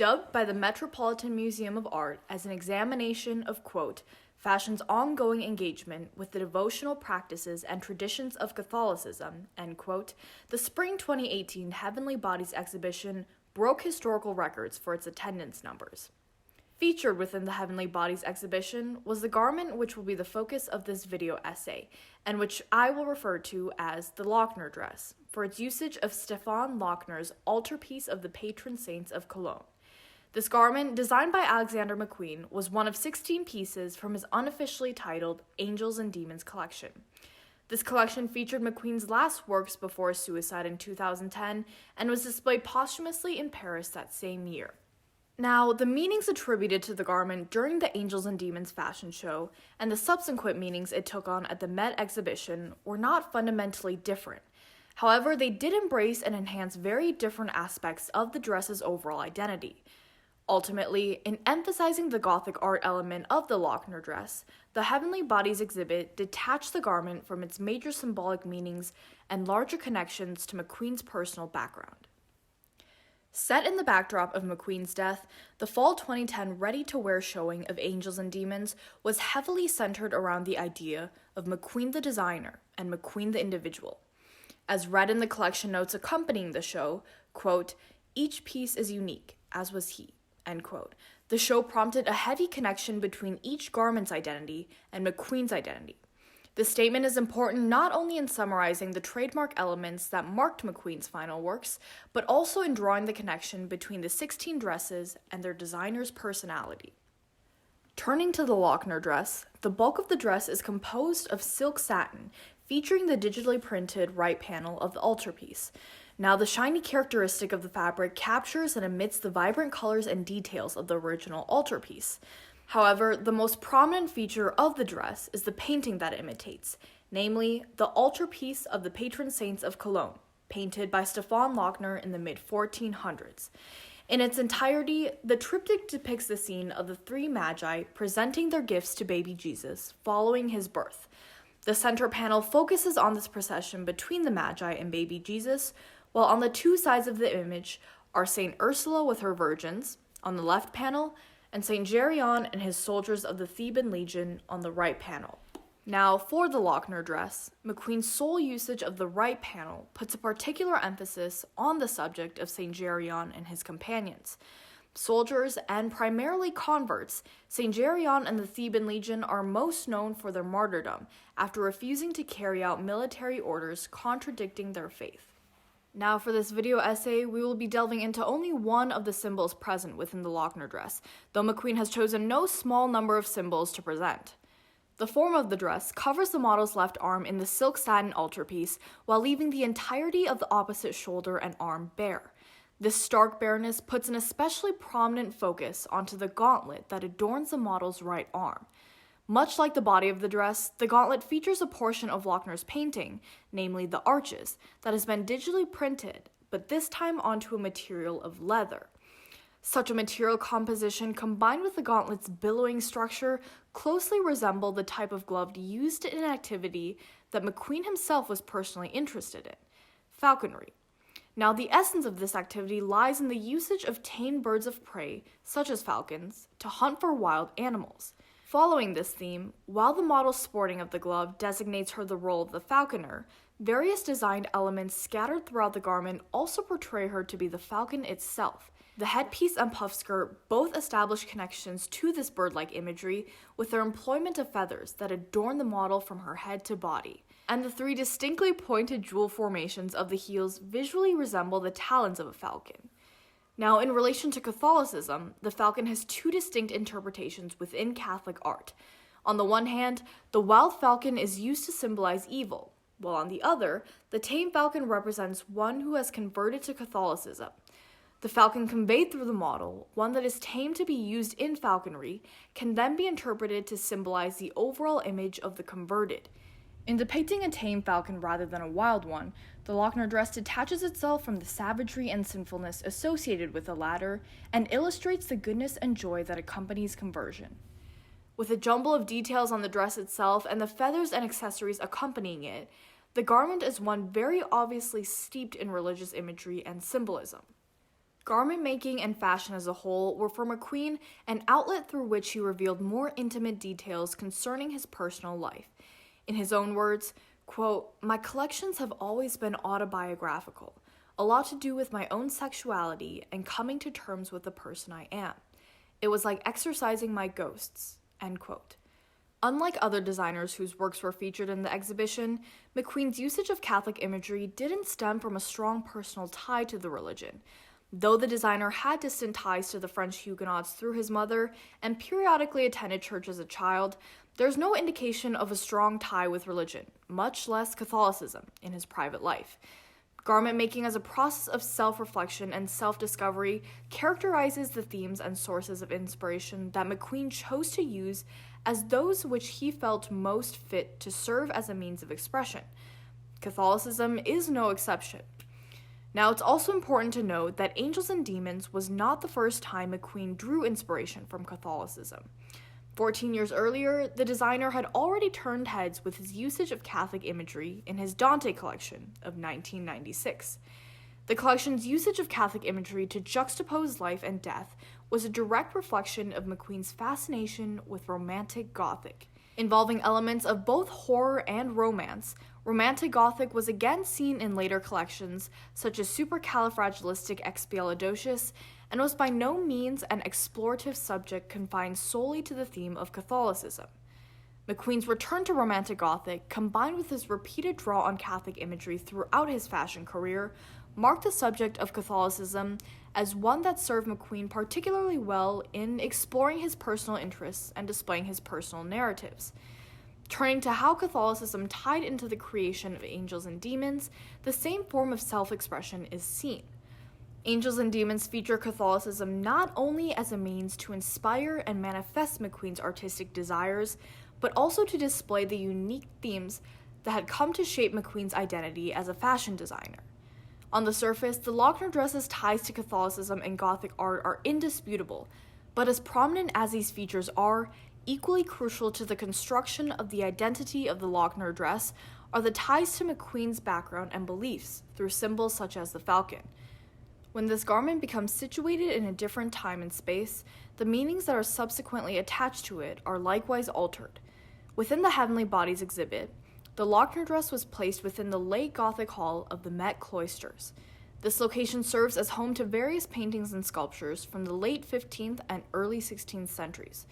Dubbed by the Metropolitan Museum of Art as an examination of, quote, fashion's ongoing engagement with the devotional practices and traditions of Catholicism, end quote, the Spring 2018 Heavenly Bodies exhibition broke historical records for its attendance numbers. Featured within the Heavenly Bodies exhibition was the garment which will be the focus of this video essay, and which I will refer to as the Lochner dress, for its usage of Stefan Lochner's altarpiece of the patron saints of Cologne. This garment, designed by Alexander McQueen, was one of 16 pieces from his unofficially titled Angels and Demons collection. This collection featured McQueen's last works before his suicide in 2010 and was displayed posthumously in Paris that same year. Now, the meanings attributed to the garment during the Angels and Demons fashion show and the subsequent meanings it took on at the Met exhibition were not fundamentally different. However, they did embrace and enhance very different aspects of the dress's overall identity. Ultimately, in emphasizing the Gothic art element of the Lochner dress, the Heavenly Bodies exhibit detached the garment from its major symbolic meanings and larger connections to McQueen's personal background. Set in the backdrop of McQueen's death, the fall 2010 ready-to-wear showing of Angels and Demons was heavily centered around the idea of McQueen the designer and McQueen the individual. As read in the collection notes accompanying the show, quote, each piece is unique, as was he, end quote. The show prompted a heavy connection between each garment's identity and McQueen's identity. This statement is important not only in summarizing the trademark elements that marked McQueen's final works, but also in drawing the connection between the 16 dresses and their designer's personality. Turning to the Lochner dress, the bulk of the dress is composed of silk satin, featuring the digitally printed right panel of the altarpiece. Now, the shiny characteristic of the fabric captures and emits the vibrant colors and details of the original altarpiece. However, the most prominent feature of the dress is the painting that it imitates, namely the altarpiece of the patron saints of Cologne, painted by Stefan Lochner in the mid-1400s. In its entirety, the triptych depicts the scene of the three magi presenting their gifts to baby Jesus following his birth. The center panel focuses on this procession between the magi and baby Jesus, while on the two sides of the image are Saint Ursula with her virgins on the left panel and St. Geryon and his soldiers of the Theban Legion on the right panel. Now, for the Lochner dress, McQueen's sole usage of the right panel puts a particular emphasis on the subject of St. Geryon and his companions. Soldiers and primarily converts, St. Geryon and the Theban Legion are most known for their martyrdom after refusing to carry out military orders contradicting their faith. Now for this video essay, we will be delving into only one of the symbols present within the Lochner dress, though McQueen has chosen no small number of symbols to present. The form of the dress covers the model's left arm in the silk satin altarpiece, while leaving the entirety of the opposite shoulder and arm bare. This stark bareness puts an especially prominent focus onto the gauntlet that adorns the model's right arm. Much like the body of the dress, the gauntlet features a portion of Lochner's painting, namely the arches, that has been digitally printed, but this time onto a material of leather. Such a material composition, combined with the gauntlet's billowing structure, closely resemble the type of glove used in an activity that McQueen himself was personally interested in, falconry. Now, the essence of this activity lies in the usage of tame birds of prey, such as falcons, to hunt for wild animals. Following this theme, while the model's sporting of the glove designates her the role of the falconer, various designed elements scattered throughout the garment also portray her to be the falcon itself. The headpiece and puff skirt both establish connections to this bird-like imagery with their employment of feathers that adorn the model from her head to body. And the three distinctly pointed jewel formations of the heels visually resemble the talons of a falcon. Now, in relation to Catholicism, the falcon has two distinct interpretations within Catholic art. On the one hand, the wild falcon is used to symbolize evil, while on the other, the tame falcon represents one who has converted to Catholicism. The falcon conveyed through the model, one that is tamed to be used in falconry, can then be interpreted to symbolize the overall image of the converted. In depicting a tame falcon rather than a wild one, the Lochner dress detaches itself from the savagery and sinfulness associated with the latter and illustrates the goodness and joy that accompanies conversion. With a jumble of details on the dress itself and the feathers and accessories accompanying it, the garment is one very obviously steeped in religious imagery and symbolism. Garment making and fashion as a whole were for McQueen an outlet through which he revealed more intimate details concerning his personal life. In his own words, quote, "My collections have always been autobiographical, a lot to do with my own sexuality and coming to terms with the person I am. It was like exercising my ghosts," end quote. Unlike other designers whose works were featured in the exhibition, McQueen's usage of Catholic imagery didn't stem from a strong personal tie to the religion. Though the designer had distant ties to the French Huguenots through his mother and periodically attended church as a child, there's no indication of a strong tie with religion, much less Catholicism, in his private life. Garment making as a process of self-reflection and self-discovery characterizes the themes and sources of inspiration that McQueen chose to use as those which he felt most fit to serve as a means of expression. Catholicism is no exception. Now, it's also important to note that Angels and Demons was not the first time McQueen drew inspiration from Catholicism. 14 years earlier, the designer had already turned heads with his usage of Catholic imagery in his Dante collection of 1996. The collection's usage of Catholic imagery to juxtapose life and death was a direct reflection of McQueen's fascination with Romantic Gothic. Involving elements of both horror and romance, Romantic Gothic was again seen in later collections, such as Supercalifragilisticexpialidocious, and was by no means an explorative subject confined solely to the theme of Catholicism. McQueen's return to Romantic Gothic, combined with his repeated draw on Catholic imagery throughout his fashion career, marked the subject of Catholicism as one that served McQueen particularly well in exploring his personal interests and displaying his personal narratives. Turning to how Catholicism tied into the creation of Angels and Demons, the same form of self-expression is seen. Angels and Demons feature Catholicism not only as a means to inspire and manifest McQueen's artistic desires, but also to display the unique themes that had come to shape McQueen's identity as a fashion designer. On the surface, the Lochner dress's ties to Catholicism and Gothic art are indisputable, but as prominent as these features are, equally crucial to the construction of the identity of the Lochner dress are the ties to McQueen's background and beliefs through symbols such as the falcon. When this garment becomes situated in a different time and space, the meanings that are subsequently attached to it are likewise altered. Within the Heavenly Bodies exhibit, the Lochner dress was placed within the late Gothic hall of the Met cloisters. This location serves as home to various paintings and sculptures from the late 15th and early 16th centuries.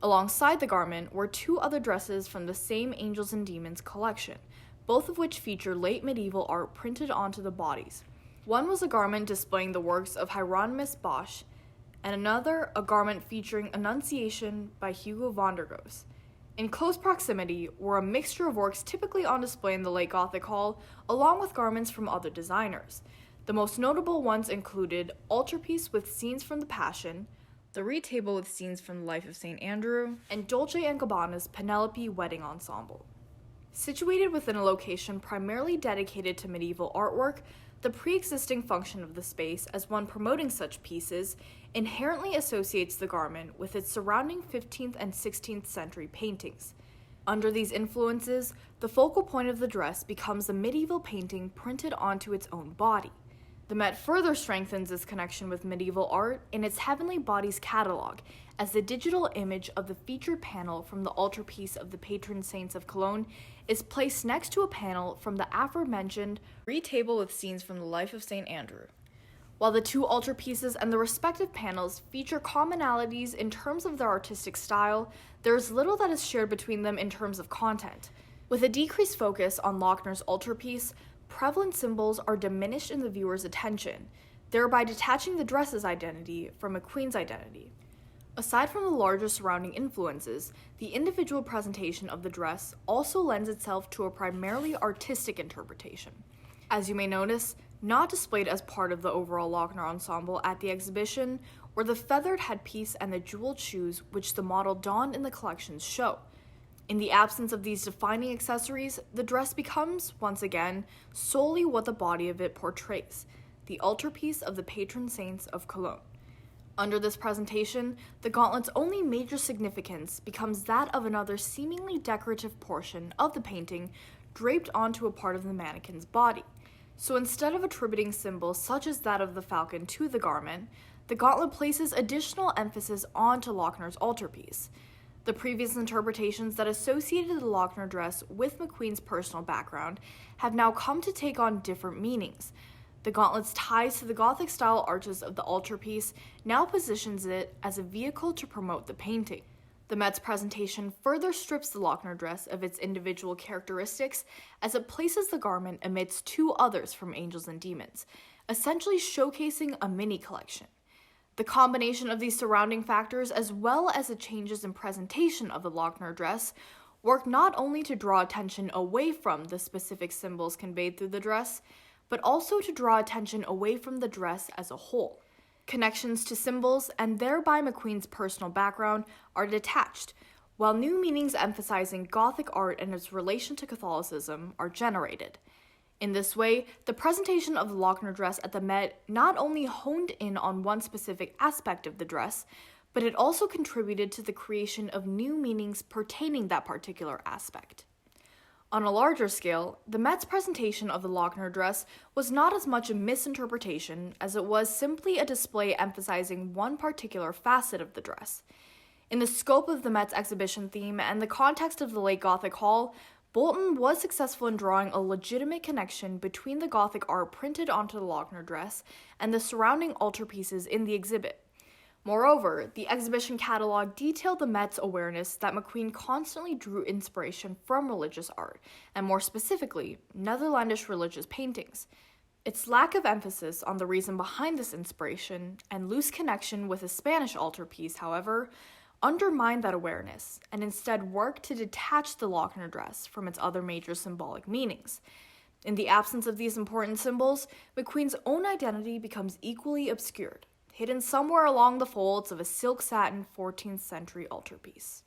Alongside the garment were two other dresses from the same Angels and Demons collection, both of which feature late medieval art printed onto the bodies. One was a garment displaying the works of Hieronymus Bosch, and another a garment featuring Annunciation by Hugo van der Goes. In close proximity were a mixture of works typically on display in the late Gothic hall, along with garments from other designers. The most notable ones included Altarpiece with scenes from the Passion, the Retable with scenes from the Life of St. Andrew, and Dolce & Gabbana's Penelope Wedding Ensemble. Situated within a location primarily dedicated to medieval artwork, the pre-existing function of the space as one promoting such pieces inherently associates the garment with its surrounding 15th and 16th century paintings. Under these influences, the focal point of the dress becomes the medieval painting printed onto its own body. The Met further strengthens this connection with medieval art in its Heavenly Bodies catalog, as the digital image of the featured panel from the altarpiece of the patron saints of Cologne is placed next to a panel from the aforementioned Retable with scenes from the Life of St. Andrew. While the two altarpieces and the respective panels feature commonalities in terms of their artistic style, there is little that is shared between them in terms of content. With a decreased focus on Lochner's altarpiece, prevalent symbols are diminished in the viewer's attention, thereby detaching the dress's identity from McQueen's identity. Aside from the larger surrounding influences, the individual presentation of the dress also lends itself to a primarily artistic interpretation. As you may notice, not displayed as part of the overall Lochner ensemble at the exhibition were the feathered headpiece and the jeweled shoes which the model donned in the collection's show. In the absence of these defining accessories, the dress becomes, once again, solely what the body of it portrays, the altarpiece of the patron saints of Cologne. Under this presentation, the gauntlet's only major significance becomes that of another seemingly decorative portion of the painting draped onto a part of the mannequin's body. So instead of attributing symbols such as that of the falcon to the garment, the gauntlet places additional emphasis onto Lochner's altarpiece. The previous interpretations that associated the Lochner dress with McQueen's personal background have now come to take on different meanings. The gauntlet's ties to the Gothic-style arches of the altarpiece now positions it as a vehicle to promote the painting. The Met's presentation further strips the Lochner dress of its individual characteristics as it places the garment amidst two others from Angels and Demons, essentially showcasing a mini collection. The combination of these surrounding factors, as well as the changes in presentation of the Lochner dress, work not only to draw attention away from the specific symbols conveyed through the dress, but also to draw attention away from the dress as a whole. Connections to symbols, and thereby McQueen's personal background, are detached, while new meanings emphasizing Gothic art and its relation to Catholicism are generated. In this way, the presentation of the Lochner dress at the Met not only honed in on one specific aspect of the dress, but it also contributed to the creation of new meanings pertaining that particular aspect. On a larger scale, the Met's presentation of the Lochner dress was not as much a misinterpretation as it was simply a display emphasizing one particular facet of the dress. In the scope of the Met's exhibition theme and the context of the late Gothic Hall, Bolton was successful in drawing a legitimate connection between the Gothic art printed onto the Lochner dress and the surrounding altarpieces in the exhibit. Moreover, the exhibition catalog detailed the Met's awareness that McQueen constantly drew inspiration from religious art, and more specifically, Netherlandish religious paintings. Its lack of emphasis on the reason behind this inspiration and loose connection with a Spanish altarpiece, however, undermined that awareness and instead worked to detach the Lochner dress from its other major symbolic meanings. In the absence of these important symbols, McQueen's own identity becomes equally obscured, hidden somewhere along the folds of a silk satin 14th century altarpiece.